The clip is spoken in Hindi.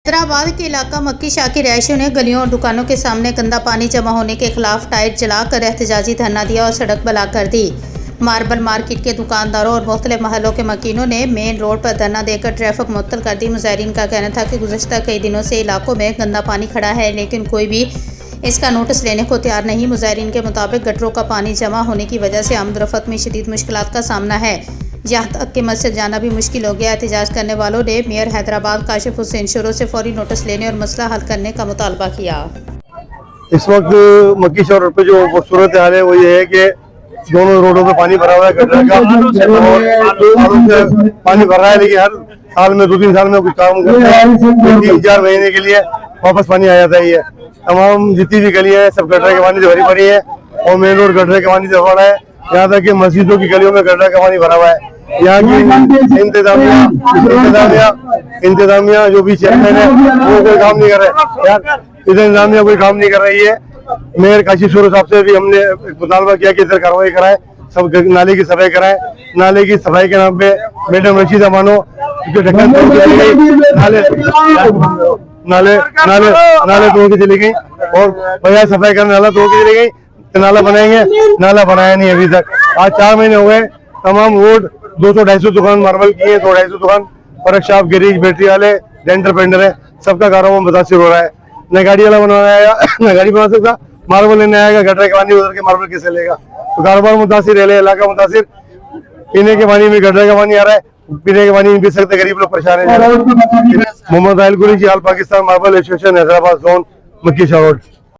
हैदराबाद के इलाका मक्की शाह के रहायशियों ने गलियों और दुकानों के सामने गंदा पानी जमा होने के खिलाफ टायर जलाकर एहतजाजी धरना दिया और सड़क ब्लॉक कर दी। मार्बल मार्केट के दुकानदारों और मुख्तलिफ महलों के मकीनों ने मेन रोड पर धरना देकर ट्रैफिक मुअत्तल कर दी। मुजाहिरीन का कहना था कि गुज़श्ता कई दिनों से इलाकों में गंदा पानी खड़ा है, लेकिन कोई भी इसका नोटिस लेने को तैयार नहीं। मुजाहिरीन के मुताबिक गटरों का पानी जमा होने की वजह से आमदरफत में शदीद मुश्किलात का सामना है, यहाँ तक कि मस्जिद जाना भी मुश्किल हो गया। एहतजाज करने वालों ने मेयर हैदराबाद काशिफ हुसैन शुरू से फौरी नोटिस लेने और मसला हल करने का मुतालबा किया। इस वक्त मक्की शाह रोड पे जो सूरत हाल है वो ये है कि दोनों रोडों पे पानी भरा हुआ है गटर का, और पानी भर रहा है, लेकिन हर साल में 2-3 साल में कुछ काम करते हैं, 3-4 महीने के लिए वापस पानी आ जाता है। तमाम जितनी भी गलियां हैं सब गटर के पानी से भरी पड़ी है और मेन रोड गटर के पानी से भरा है। यहाँ तक कि मस्जिदों की गलियों में गटर का पानी भरा हुआ है। यहाँ की इंतजामिया जो भी चेयरमैन है वो कोई काम नहीं कर रहे यार, इधर इंतजामिया कोई काम नहीं कर रही है। मेयर काशिफ शुरू साहब से भी हमने मुतालबा किया कि इधर कार्रवाई कराए, सब नाले की सफाई कराए। नाले की सफाई के नाम पे मैडम रशीदा मानो ढक्कन नाले नाले नाले तोड़ के चली गई और बजाय सफाई करने नाला तोड़ के चली गई। नाला बनाएंगे, नाला बनाया नहीं अभी तक। आज 4 महीने हो गए। तमाम रोड 200-250 दुकान मार्बल की है, 200-250 दुकान वर्क शॉप, गैरेज, बैटरी वाले, डेंटर पेंटर है, सबका कारोबार मुतासिर हो रहा है। न गाड़ी वाला बनवाना आएगा, न गाड़ी बना सकता, मार्बल लेने आएगा, गटर के पानी उधर के मार्बल किसे लेगा। तो कारोबार मुतासिर है, इलाका मुतासिर। पीने के पानी में गटर का पानी आ रहा है, पीने के पानी नहीं पी सकते, गरीब लोग परेशान है। Mohammad Ayal Guri ji, all Pakistan marble association Hyderabad zone, Makki Shah road.